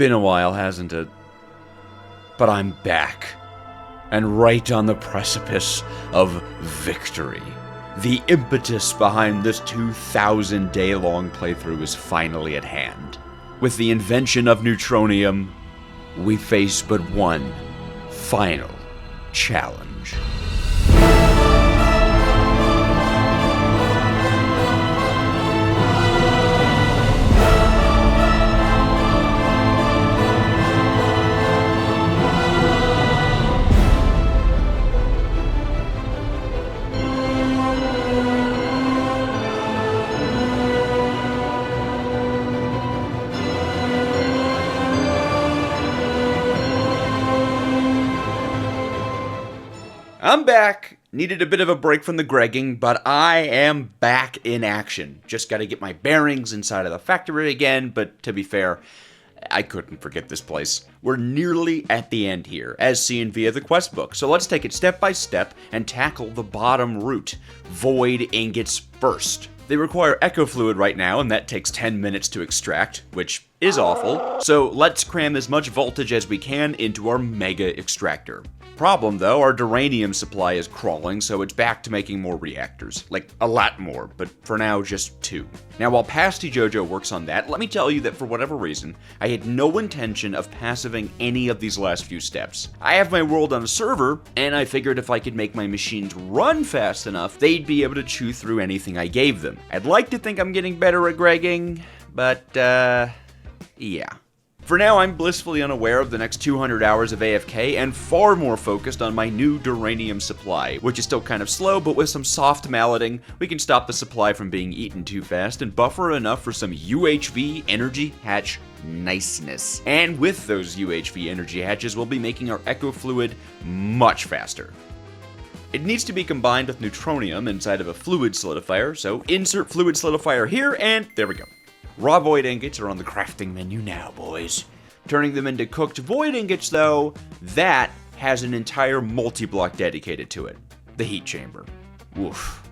been a while, hasn't it? But I'm back, and right on the precipice of victory. The impetus behind this 2,000-day-long playthrough is finally at hand. With the invention of neutronium, we face but one final challenge. I'm back. Needed a bit of a break from the Gregging, but I am back in action. Just gotta get my bearings inside of the factory again, but to be fair, I couldn't forget this place. We're nearly at the end here, as seen via the quest book, so let's take it step by step and tackle the bottom route. Void ingots first. They require echo fluid right now, and that takes 10 minutes to extract, which is awful. So let's cram as much voltage as we can into our mega extractor. Problem though, our duranium supply is crawling, so it's back to making more reactors. Like, a lot more, but for now, just 2. Now, while Pasty Jojo works on that, let me tell you that for whatever reason, I had no intention of passiving any of these last few steps. I have my world on a server, and I figured if I could make my machines run fast enough, they'd be able to chew through anything I gave them. I'd like to think I'm getting better at Gregging, but, yeah. For now, I'm blissfully unaware of the next 200 hours of AFK and far more focused on my new duranium supply, which is still kind of slow, but with some soft malleting, we can stop the supply from being eaten too fast and buffer enough for some UHV energy hatch niceness. And with those UHV energy hatches, we'll be making our echo fluid much faster. It needs to be combined with neutronium inside of a fluid solidifier, so insert fluid solidifier here, and there we go. Raw void ingots are on the crafting menu now, boys. Turning them into cooked void ingots, though, that has an entire multiblock dedicated to it. The heat chamber. Woof.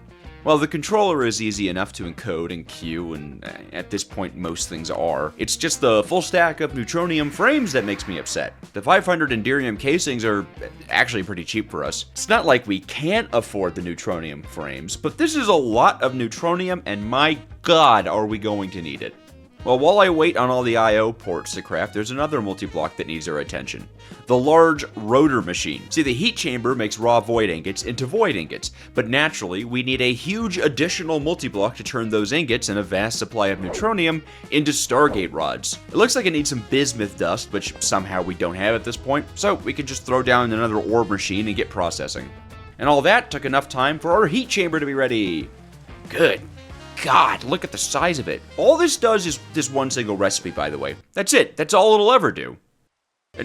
While the controller is easy enough to encode and queue, and at this point most things are, it's just the full stack of neutronium frames that makes me upset. The 500 Enderium casings are actually pretty cheap for us. It's not like we can't afford the neutronium frames, but this is a lot of neutronium, and my god are we going to need it. Well, while I wait on all the I/O ports to craft, there's another multi-block that needs our attention. The large rotor machine. See, the heat chamber makes raw void ingots into void ingots, but naturally, we need a huge additional multi-block to turn those ingots and a vast supply of neutronium into Stargate rods. It looks like it needs some bismuth dust, which somehow we don't have at this point, so we can just throw down another orb machine and get processing. And all that took enough time for our heat chamber to be ready. Good God, look at the size of it. All this does is this one single recipe, by the way. That's it. That's all it'll ever do.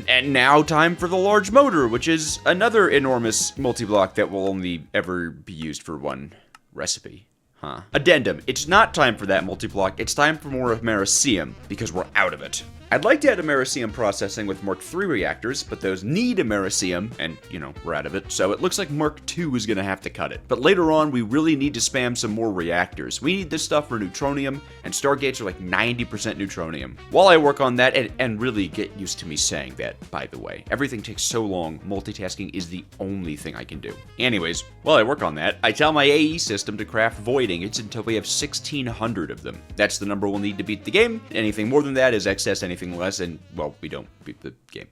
And now time for the large motor, which is another enormous multi-block that will only ever be used for one recipe. Huh. Addendum. It's not time for that multi-block. It's time for more Americium, because we're out of it. I'd like to add Americium processing with Mark III reactors, but those need Americium, and, you know, we're out of it, so it looks like Mark II is gonna have to cut it. But later on, we really need to spam some more reactors. We need this stuff for neutronium, and Stargates are like 90% neutronium. While I work on that, and really get used to me saying that, by the way. Everything takes so long, multitasking is the only thing I can do. Anyways, while I work on that, I tell my AE system to craft void ingots until we have 1,600 of them. That's the number we'll need to beat the game. Anything more than that is excess, anything less, and, well, we don't beat the game.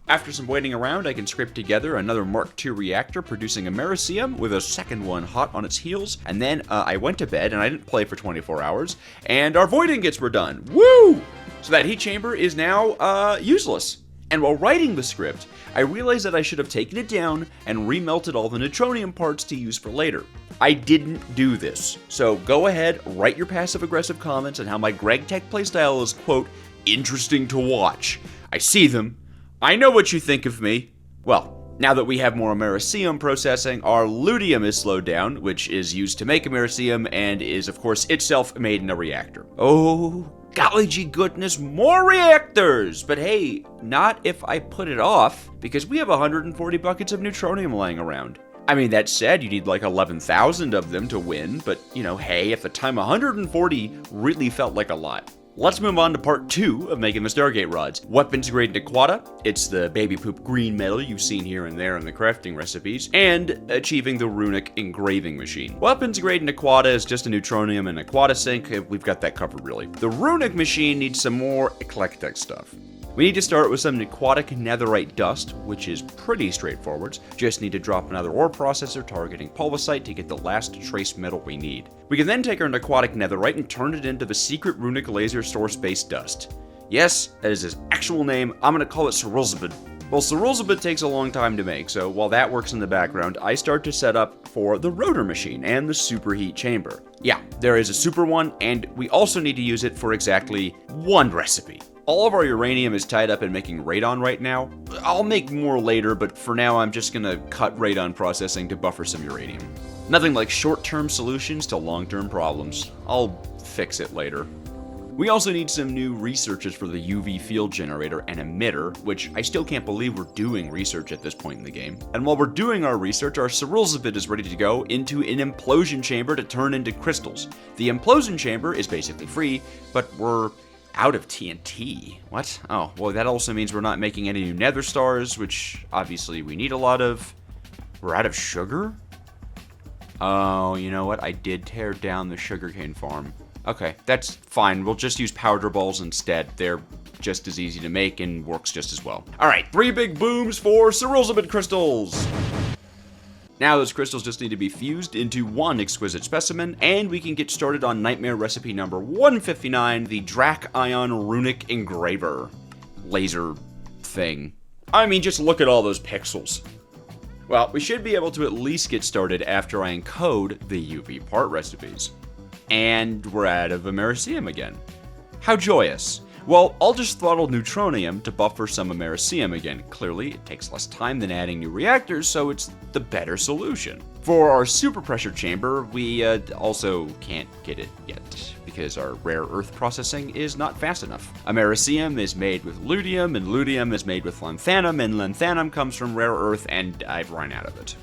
After some waiting around, I can scrape together another Mark II reactor producing Americium with a second one hot on its heels, and then I went to bed and I didn't play for 24 hours, and our void ingots were done. Woo! So that heat chamber is now useless. And while writing the script, I realized that I should have taken it down and remelted all the neutronium parts to use for later. I didn't do this, so go ahead, write your passive-aggressive comments on how my Gregtech playstyle is, quote, interesting to watch. I see them. I know what you think of me. Well, now that we have more Americium processing, our luteum is slowed down, which is used to make Americium and is, of course, itself made in a reactor. Oh, golly gee goodness, more reactors! But hey, not if I put it off, because we have 140 buckets of neutronium lying around. I mean, that said, you need like 11,000 of them to win, but, you know, hey, at the time 140 really felt like a lot. Let's move on to part 2 of making the Stargate rods. Weapons grade Nequata, it's the baby poop green metal you've seen here and there in the crafting recipes, and achieving the runic engraving machine. Weapons grade Nequata is just a neutronium and Nequata sink, we've got that covered really. The runic machine needs some more eclectic stuff. We need to start with some Nequatic netherite dust, which is pretty straightforward. Just need to drop another ore processor targeting pulvasite to get the last trace metal we need. We can then take our Nequatic netherite and turn it into the secret runic laser source-based dust. Yes, that is his actual name. I'm going to call it Cerulzabad. Well, Cerulzabad takes a long time to make, so while that works in the background, I start to set up for the rotor machine and the superheat chamber. Yeah, there is a super one, and we also need to use it for exactly one recipe. All of our uranium is tied up in making radon right now. I'll make more later, but for now I'm just gonna cut radon processing to buffer some uranium. Nothing like short-term solutions to long-term problems. I'll fix it later. We also need some new researches for the UV field generator and emitter, which I still can't believe we're doing research at this point in the game. And while we're doing our research, our Cerulzabad is ready to go into an implosion chamber to turn into crystals. The implosion chamber is basically free, but we're out of TNT. What? Oh, well, that also means we're not making any new nether stars, which obviously we need a lot of. We're out of sugar? Oh, you know what? I did tear down the sugarcane farm. Okay, that's fine. We'll just use powder balls instead. They're just as easy to make and works just as well. All right, 3 big booms for Cerulzabad crystals. Now those crystals just need to be fused into one exquisite specimen, and we can get started on nightmare recipe number 159, the Drac Ion Runic Engraver. Laser thing. I mean, just look at all those pixels. Well, we should be able to at least get started after I encode the UV part recipes. And we're out of Americium again. How joyous. Well, I'll just throttle neutronium to buffer some Americium again. Clearly, it takes less time than adding new reactors, so it's the better solution. For our super pressure chamber, we also can't get it yet, because our rare earth processing is not fast enough. Americium is made with luteum, and luteum is made with lanthanum, and lanthanum comes from rare earth, and I've run out of it.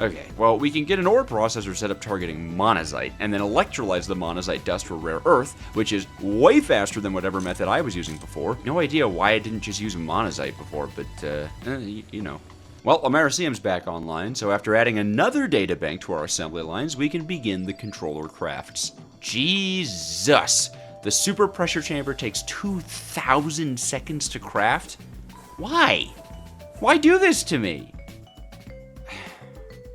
Okay, well, we can get an ore processor set up targeting monazite, and then electrolyze the monazite dust for rare earth, which is way faster than whatever method I was using before. No idea why I didn't just use monazite before, but, you know. Well, Americium's back online, so after adding another data bank to our assembly lines, we can begin the controller crafts. Jesus! The super pressure chamber takes 2,000 seconds to craft? Why? Why do this to me?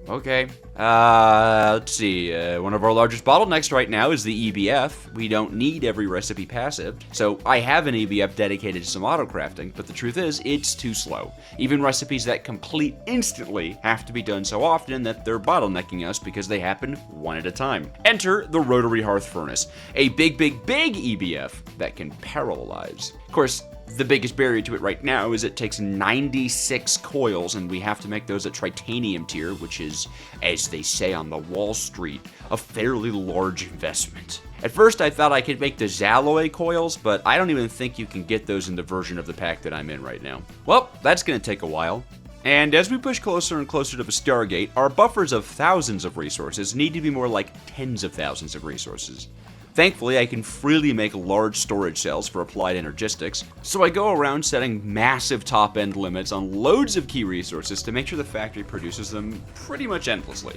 Okay, let's see, one of our largest bottlenecks right now is the EBF. We don't need every recipe passive, so I have an EBF dedicated to some auto-crafting, but the truth is, it's too slow. Even recipes that complete instantly have to be done so often that they're bottlenecking us because they happen one at a time. Enter the rotary hearth furnace, a big EBF that can parallelize. Of course, the biggest barrier to it right now is it takes 96 coils, and we have to make those at titanium tier, which is, as they say on the Wall Street, a fairly large investment. At first I thought I could make the Zalloy coils, but I don't even think you can get those in the version of the pack that I'm in right now. Well, that's gonna take a while. And as we push closer and closer to the Stargate, our buffers of thousands of resources need to be more like tens of thousands of resources. Thankfully, I can freely make large storage cells for applied energistics, so I go around setting massive top-end limits on loads of key resources to make sure the factory produces them pretty much endlessly.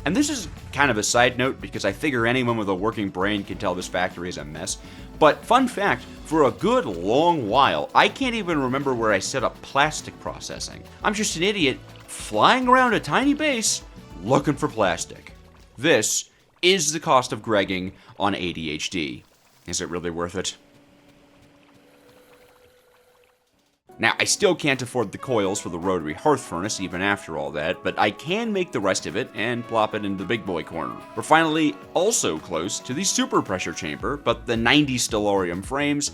And this is kind of a side note because I figure anyone with a working brain can tell this factory is a mess, but fun fact, for a good long while, I can't even remember where I set up plastic processing. I'm just an idiot flying around a tiny base looking for plastic. This is the cost of gregging on ADHD. Is it really worth it? Now, I still can't afford the coils for the rotary hearth furnace even after all that, but I can make the rest of it and plop it into the big boy corner. We're finally also close to the super pressure chamber, but the 90 stellarium frames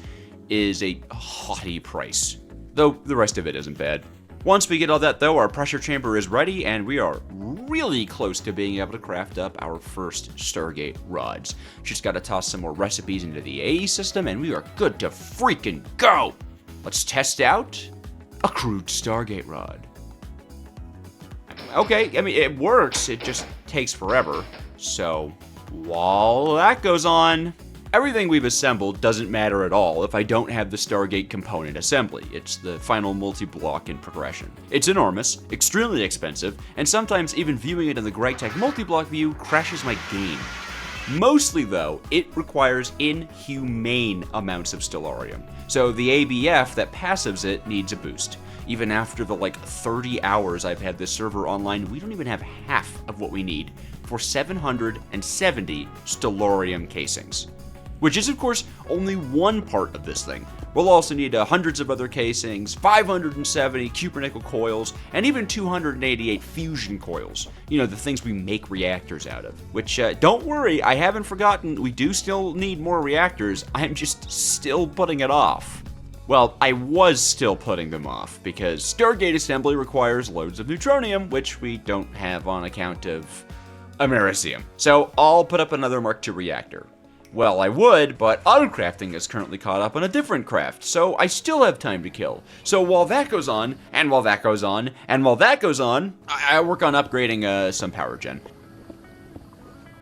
is a haughty price, though the rest of it isn't bad. Once we get all that though, our pressure chamber is ready, and we are really close to being able to craft up our first Stargate rods. Just gotta toss some more recipes into the AE system, and we are good to freaking go! Let's test out a crude Stargate rod. Okay, I mean, it works, it just takes forever. So, while that goes on, Everything we've assembled doesn't matter at all if I don't have the Stargate component assembly. It's the final multi-block in progression. It's enormous, extremely expensive, and sometimes even viewing it in the Gregtech multi-block view crashes my game. Mostly though, it requires inhumane amounts of stellarium. So the ABF that passives it needs a boost. Even after the 30 hours I've had this server online, we don't even have half of what we need for 770 stellarium casings. Which is, of course, only one part of this thing. We'll also need hundreds of other casings, 570 cupronickel coils, and even 288 fusion coils. You know, the things we make reactors out of. Which, don't worry, I haven't forgotten, we do still need more reactors, I'm just still putting it off. Well, I was still putting them off, because Stargate assembly requires loads of neutronium, which we don't have on account of americium. So I'll put up another Mark II reactor. Well, I would, but autocrafting is currently caught up on a different craft, so I still have time to kill. So while that goes on, and while that goes on, and while that goes on, I work on upgrading some power gen.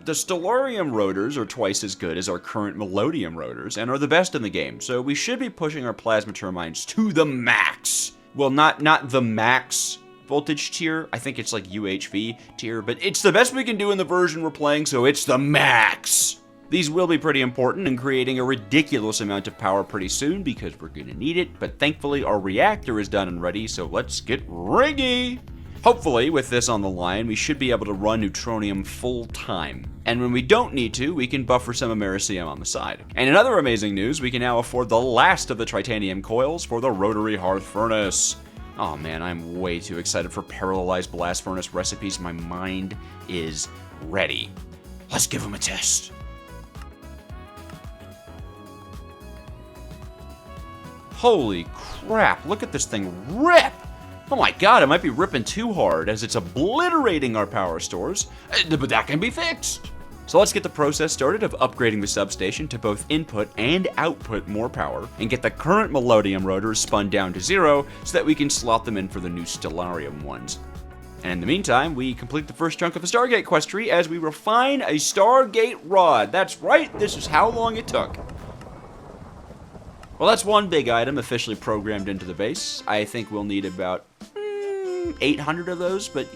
The stellarium rotors are twice as good as our current melodium rotors, and are the best in the game, so we should be pushing our plasma turbines to the max. Well, not the max voltage tier, I think it's like UHV tier, but it's the best we can do in the version we're playing, so it's the max. These will be pretty important in creating a ridiculous amount of power pretty soon because we're gonna need it, but thankfully our reactor is done and ready, so let's get riggy! Hopefully, with this on the line, we should be able to run neutronium full time. And when we don't need to, we can buffer some americium on the side. And in other amazing news, we can now afford the last of the titanium coils for the rotary hearth furnace. Oh man, I'm way too excited for parallelized blast furnace recipes. My mind is ready. Let's give them a test. Holy crap, look at this thing rip! Oh my god, it might be ripping too hard as it's obliterating our power stores, but that can be fixed. So let's get the process started of upgrading the substation to both input and output more power, and get the current melodium rotors spun down to 0 so that we can slot them in for the new stellarium ones. And in the meantime, we complete the first chunk of the Stargate quest tree as we refine a Stargate rod. That's right, this is how long it took. Well, that's one big item officially programmed into the base. I think we'll need about 800 of those, but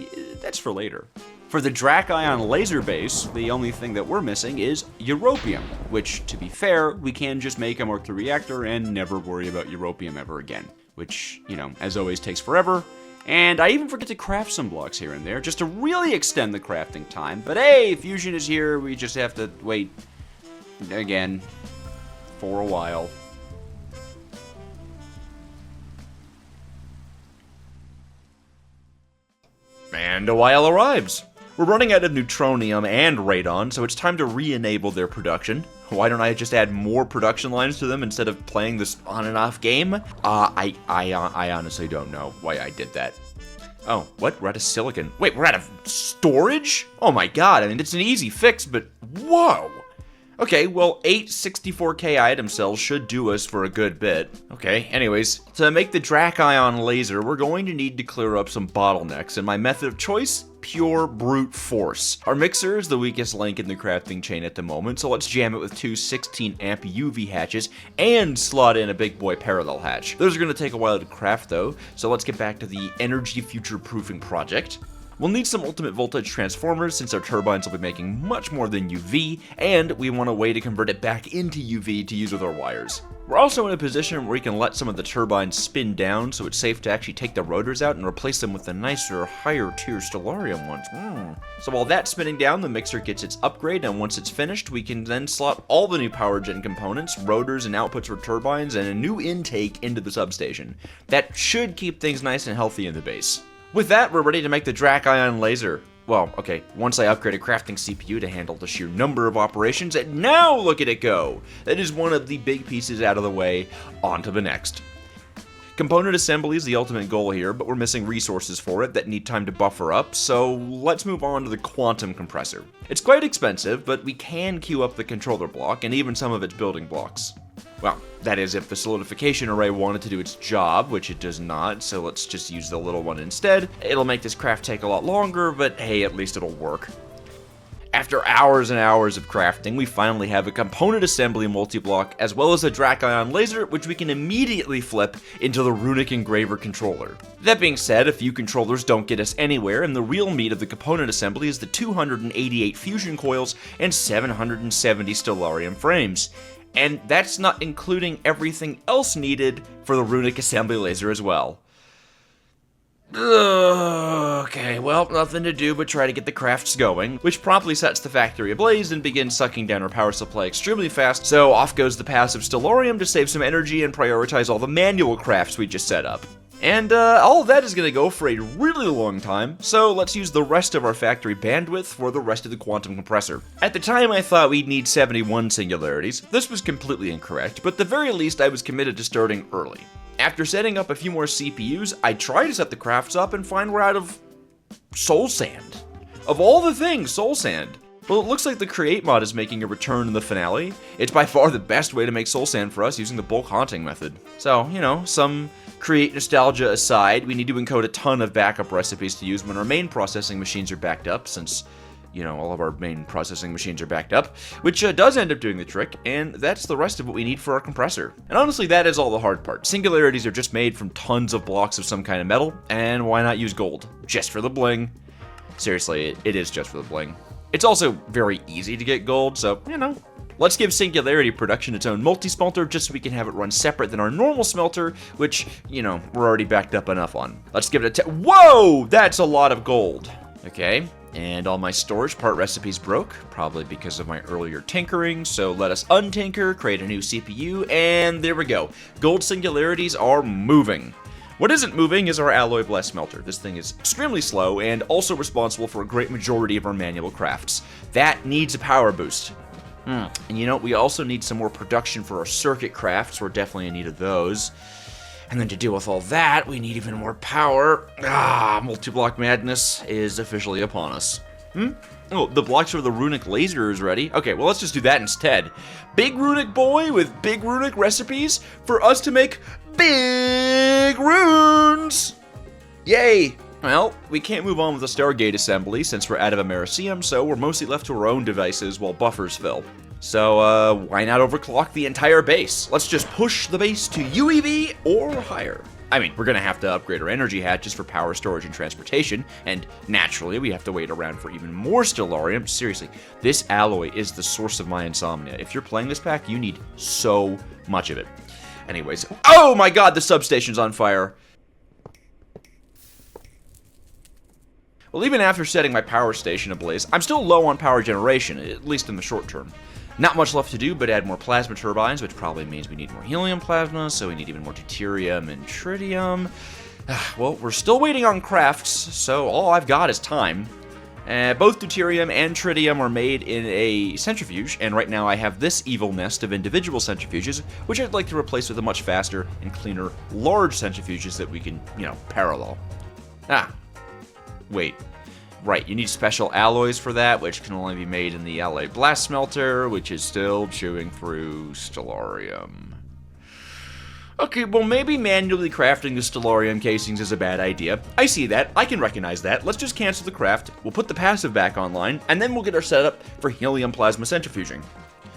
that's for later. For the Drac Ion laser base, the only thing that we're missing is europium, which, to be fair, we can just make a Mark II reactor and never worry about europium ever again, which, you know, as always takes forever. And I even forget to craft some blocks here and there, just to really extend the crafting time. But hey, fusion is here, we just have to wait, again, for a while. And a while arrives. We're running out of neutronium and radon, so it's time to re-enable their production. Why don't I just add more production lines to them instead of playing this on and off game? I honestly don't know why I did that. Oh, what? We're out of silicon. Wait, we're out of storage? Oh my god, I mean, it's an easy fix, but whoa! Okay, well, 8 64K item cells should do us for a good bit. Okay, anyways, to make the Drac Ion laser, we're going to need to clear up some bottlenecks, and my method of choice? Pure brute force. Our mixer is the weakest link in the crafting chain at the moment, so let's jam it with two 16 amp UV hatches and slot in a big boy parallel hatch. Those are going to take a while to craft though, so let's get back to the energy future proofing project. We'll need some ultimate voltage transformers since our turbines will be making much more than UV, and we want a way to convert it back into UV to use with our wires. We're also in a position where we can let some of the turbines spin down, so it's safe to actually take the rotors out and replace them with the nicer, higher tier stellarium ones. So while that's spinning down, the mixer gets its upgrade, and once it's finished, we can then slot all the new power gen components, rotors and outputs for turbines, and a new intake into the substation. That should keep things nice and healthy in the base. With that, we're ready to make the Drac Ion laser. Well, okay, once I upgrade a crafting CPU to handle the sheer number of operations, and now look at it go! That is one of the big pieces out of the way, on to the next. Component assembly is the ultimate goal here, but we're missing resources for it that need time to buffer up, so let's move on to the quantum compressor. It's quite expensive, but we can queue up the controller block, and even some of its building blocks. Well, that is if the solidification array wanted to do its job, which it does not, so let's just use the little one instead. It'll make this craft take a lot longer, but hey, at least it'll work. After hours and hours of crafting, we finally have a component assembly multi-block, as well as a Drakion laser, which we can immediately flip into the runic engraver controller. That being said, a few controllers don't get us anywhere, and the real meat of the component assembly is the 288 fusion coils and 770 Stellarium frames. And that's not including everything else needed for the runic assembly laser as well. Okay, well, nothing to do but try to get the crafts going, which promptly sets the factory ablaze and begins sucking down our power supply extremely fast, so off goes the passive Stellarium to save some energy and prioritize all the manual crafts we just set up. And all of that is going to go for a really long time, so let's use the rest of our factory bandwidth for the rest of the quantum compressor. At the time I thought we'd need 71 singularities. This was completely incorrect, but at the very least I was committed to starting early. After setting up a few more CPUs, I try to set the crafts up and find we're out of soul sand. Of all the things, soul sand. Well, it looks like the Create mod is making a return in the finale. It's by far the best way to make soul sand for us using the bulk haunting method. So, you know, some Create nostalgia aside, we need to encode a ton of backup recipes to use when our main processing machines are backed up, since, you know, all of our main processing machines are backed up, which does end up doing the trick, and that's the rest of what we need for our compressor. And honestly, that is all the hard part. Singularities are just made from tons of blocks of some kind of metal, and why not use gold? Just for the bling. Seriously, it is just for the bling. It's also very easy to get gold, so, you know. Let's give Singularity Production its own multi-smelter just so we can have it run separate than our normal smelter, which, you know, we're already backed up enough on. Let's give it a whoa! That's a lot of gold. Okay, and all my storage part recipes broke, probably because of my earlier tinkering, so let us untinker, create a new CPU, and there we go. Gold singularities are moving. What isn't moving is our alloy blast smelter. This thing is extremely slow and also responsible for a great majority of our manual crafts. That needs a power boost. And you know, we also need some more production for our circuit crafts. We're definitely in need of those. And then to deal with all that, we need even more power. Multi-block madness is officially upon us. Oh, the blocks for the runic laser is ready. Okay, well, let's just do that instead. Big runic boy with big runic recipes for us to make big runes! Yay! Well, we can't move on with the Stargate assembly since we're out of Americium, so we're mostly left to our own devices while buffers fill. So, why not overclock the entire base? Let's just push the base to UEV or higher. I mean, we're gonna have to upgrade our energy hatches for power storage and transportation, and naturally, we have to wait around for even more Stellarium. Seriously, this alloy is the source of my insomnia. If you're playing this pack, you need so much of it. Anyways, oh my god, the substation's on fire! Well, even after setting my power station ablaze, I'm still low on power generation, at least in the short term. Not much left to do but add more plasma turbines, which probably means we need more helium plasma, so we need even more deuterium and tritium. Well, we're still waiting on crafts, so all I've got is time. Both deuterium and tritium are made in a centrifuge, and right now I have this evil nest of individual centrifuges, which I'd like to replace with a much faster and cleaner large centrifuges that we can, you know, parallel. Wait. Right, you need special alloys for that, which can only be made in the alloy blast smelter, which is still chewing through Stellarium. Okay, well maybe manually crafting the Stellarium casings is a bad idea. I see that, I can recognize that. Let's just cancel the craft, we'll put the passive back online, and then we'll get our setup for helium plasma centrifuging.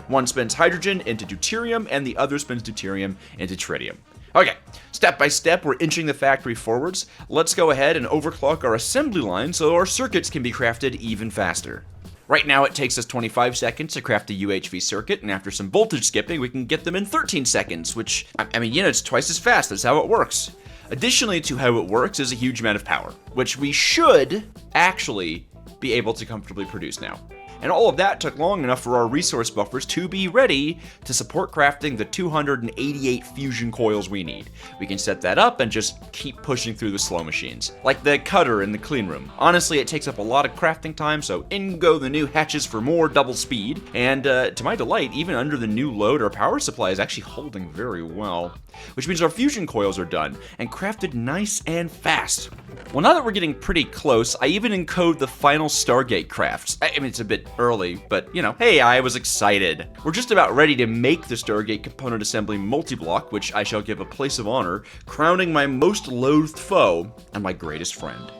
One spins hydrogen into deuterium, and the other spins deuterium into tritium. Okay, step by step, we're inching the factory forwards. Let's go ahead and overclock our assembly line so our circuits can be crafted even faster. Right now it takes us 25 seconds to craft a UHV circuit, and after some voltage skipping, we can get them in 13 seconds, which, I mean, you know, it's twice as fast. That's how it works. Additionally to how it works is a huge amount of power, which we should actually be able to comfortably produce now. And all of that took long enough for our resource buffers to be ready to support crafting the 288 fusion coils we need. We can set that up and just keep pushing through the slow machines, like the cutter in the clean room. Honestly, it takes up a lot of crafting time, so in go the new hatches for more double speed. And to my delight, even under the new load, our power supply is actually holding very well, which means our fusion coils are done and crafted nice and fast. Well, now that we're getting pretty close, I even encode the final Stargate crafts. I mean, it's a bit early, but you know, hey, I was excited. We're just about ready to make the Stargate component assembly multi-block, which I shall give a place of honor, crowning my most loathed foe and my greatest friend,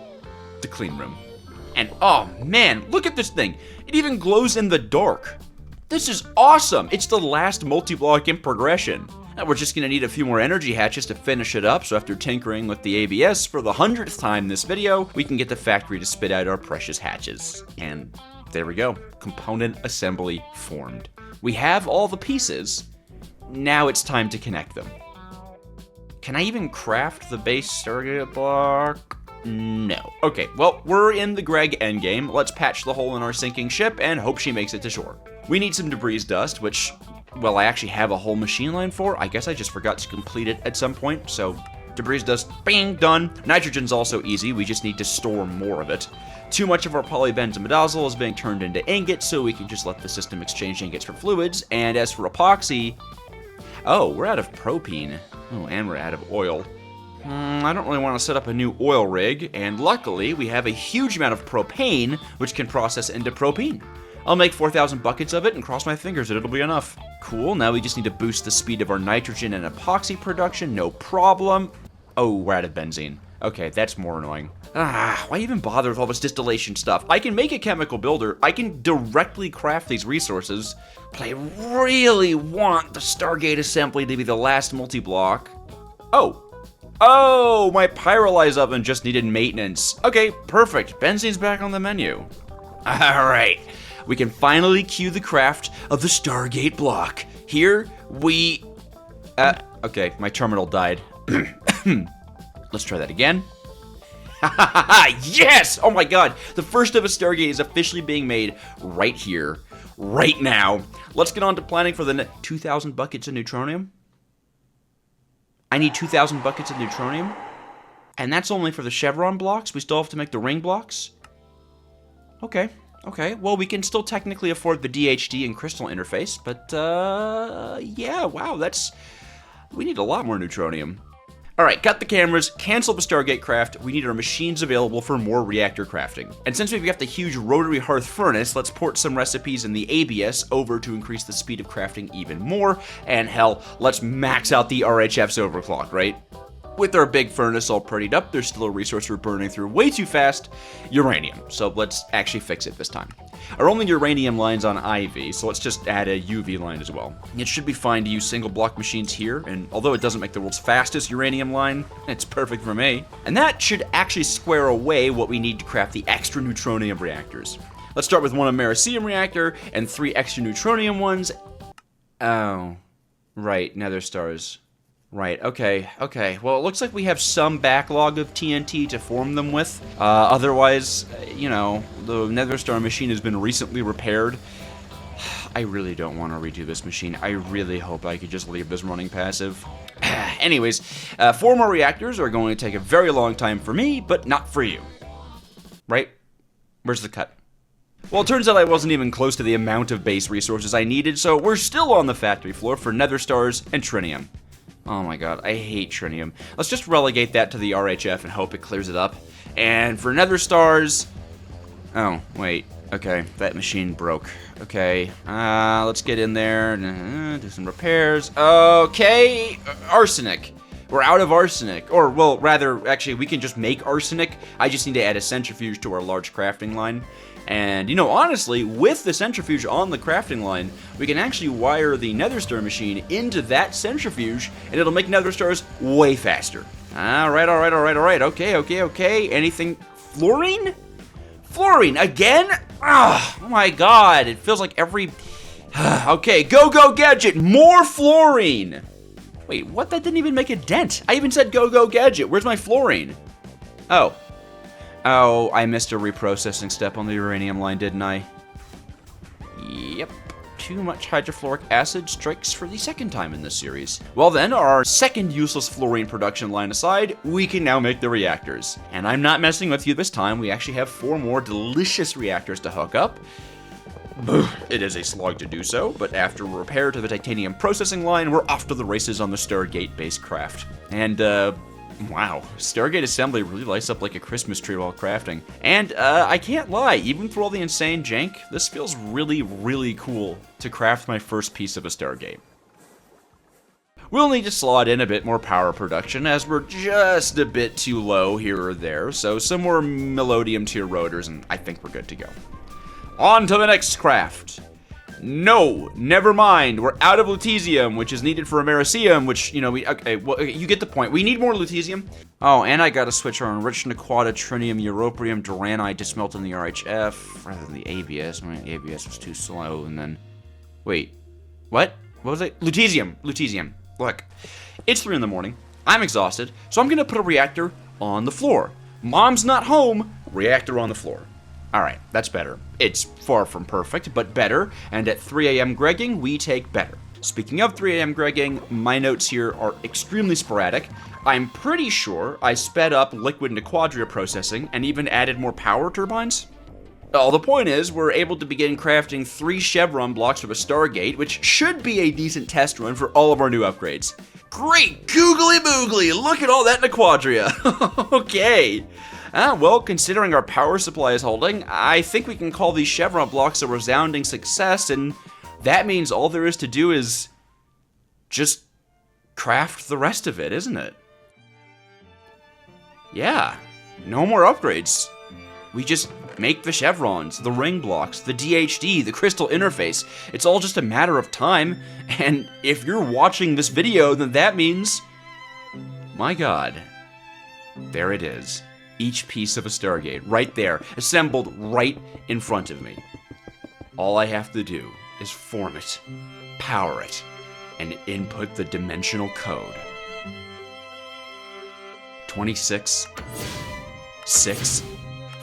the clean room. And oh man, look at this thing. It even glows in the dark. This is awesome. It's the last multi-block in progression. Now we're just gonna need a few more energy hatches to finish it up, so after tinkering with the ABS for the 100th time this video, we can get the factory to spit out our precious hatches. And there we go, component assembly formed. We have all the pieces, now it's time to connect them. Can I even craft the base Stargate block? No. Okay, well, we're in the Greg endgame. Let's patch the hole in our sinking ship and hope she makes it to shore. We need some debris dust, which, well, I actually have a whole machine line for. I guess I just forgot to complete it at some point, so debris dust, bing, done. Nitrogen's also easy, we just need to store more of it. Too much of our polybenzimidazole is being turned into ingots, so we can just let the system exchange ingots for fluids. And as for epoxy, oh, we're out of propene. Oh, and we're out of oil. I don't really want to set up a new oil rig, and luckily we have a huge amount of propane, which can process into propene. I'll make 4,000 buckets of it and cross my fingers that it'll be enough. Cool, now we just need to boost the speed of our nitrogen and epoxy production, no problem. Oh, we're out of benzene. Okay, that's more annoying. Why even bother with all this distillation stuff? I can make a chemical builder, I can directly craft these resources, but I really want the Stargate assembly to be the last multi-block. Oh, my pyrolyze oven just needed maintenance. Okay, perfect. Benzene's back on the menu. Alright, we can finally cue the craft of the Stargate block. Here we... okay, my terminal died. Let's try that again. Yes! Oh my god, the first of a Stargate is officially being made right here, right now. Let's get on to planning for the 2,000 buckets of neutronium. I need 2,000 buckets of neutronium, and that's only for the chevron blocks. We still have to make the ring blocks. Okay, well, we can still technically afford the DHD and crystal interface, but, yeah, wow, we need a lot more neutronium. Alright, cut the cameras, cancel the Stargate craft, we need our machines available for more reactor crafting. And since we've got the huge rotary hearth furnace, let's port some recipes in the ABS over to increase the speed of crafting even more, and hell, let's max out the RHF's overclock, right? With our big furnace all prettied up, there's still a resource we're burning through way too fast, uranium. So let's actually fix it this time. Our only uranium line's on IV, so let's just add a UV line as well. It should be fine to use single block machines here, and although it doesn't make the world's fastest uranium line, it's perfect for me. And that should actually square away what we need to craft the extra neutronium reactors. Let's start with one Americium reactor and 3 extra neutronium ones. Oh, right, nether stars. Right, okay. Well, it looks like we have some backlog of TNT to form them with. Otherwise, you know, the nether star machine has been recently repaired. I really don't want to redo this machine. I really hope I could just leave this running passive. Anyways, 4 more reactors are going to take a very long time for me, but not for you. Right? Where's the cut? Well, it turns out I wasn't even close to the amount of base resources I needed, so we're still on the factory floor for nether stars and trinium. Oh my god, I hate trinium. Let's just relegate that to the RHF and hope it clears it up. And for nether stars... Oh, wait. Okay, that machine broke. Okay, let's get in there and do some repairs. Okay, arsenic. We're out of arsenic. Or, well, rather, actually, we can just make arsenic. I just need to add a centrifuge to our large crafting line. And, you know, honestly, with the centrifuge on the crafting line, we can actually wire the nether star machine into that centrifuge, and it'll make nether stars way faster. Alright. Okay. Anything? Fluorine? Fluorine, again? Oh my god, it feels like every... Okay, go gadget, more fluorine! Wait, what? That didn't even make a dent. I even said go gadget. Where's my fluorine? Oh, I missed a reprocessing step on the uranium line, didn't I? Yep. Too much hydrofluoric acid strikes for the second time in this series. Well then, our second useless fluorine production line aside, we can now make the reactors. And I'm not messing with you this time, we actually have 4 more delicious reactors to hook up. It is a slog to do so, but after repair to the titanium processing line, we're off to the races on the Stargate-based craft. And, wow, Stargate assembly really lights up like a Christmas tree while crafting. And, I can't lie, even through all the insane jank, this feels really, really cool to craft my first piece of a Stargate. we'll need to slot in a bit more power production as we're just a bit too low here or there, so some more Melodium tier rotors and I think we're good to go. On to the next craft. No, never mind. We're out of lutetium, which is needed for Americium, which, you know, you get the point. We need more lutetium. Oh, and I gotta switch our enriched Naquata, Trinium, Europium, Duranite to smelt in the RHF rather than the ABS. My ABS was too slow, and then... Wait. What? What was it? Lutetium. Look, it's 3 in the morning. I'm exhausted, so I'm gonna put a reactor on the floor. Mom's not home. Reactor on the floor. Alright, that's better. It's far from perfect, but better, and at 3 a.m. Gregging, we take better. Speaking of 3 a.m. Gregging, my notes here are extremely sporadic. I'm pretty sure I sped up liquid Naquadria processing and even added more power turbines. Well, the point is, we're able to begin crafting 3 chevron blocks of a Stargate, which should be a decent test run for all of our new upgrades. Great googly boogly, look at all that Naquadria. Okay. Well, considering our power supply is holding, I think we can call these chevron blocks a resounding success, and that means all there is to do is just craft the rest of it, isn't it? Yeah, no more upgrades. We just make the chevrons, the ring blocks, the DHD, the crystal interface. It's all just a matter of time, and if you're watching this video, then that means, my God, there it is. Each piece of a Stargate, right there, assembled right in front of me. All I have to do is form it, power it, and input the dimensional code. 26, 6,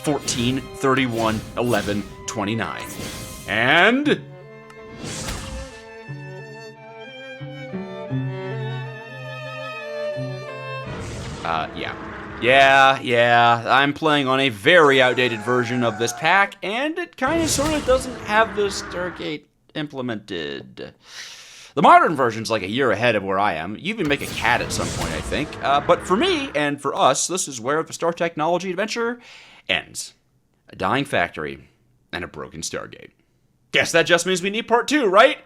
14, 31, 11, 29. And... Yeah, I'm playing on a very outdated version of this pack, and it kind of sort of doesn't have the Stargate implemented. The modern version's like a year ahead of where I am. You even make a cat at some point, I think. But for me, and for us, this is where the Star Technology adventure ends. A dying factory and a broken Stargate. Guess that just means we need part 2, right?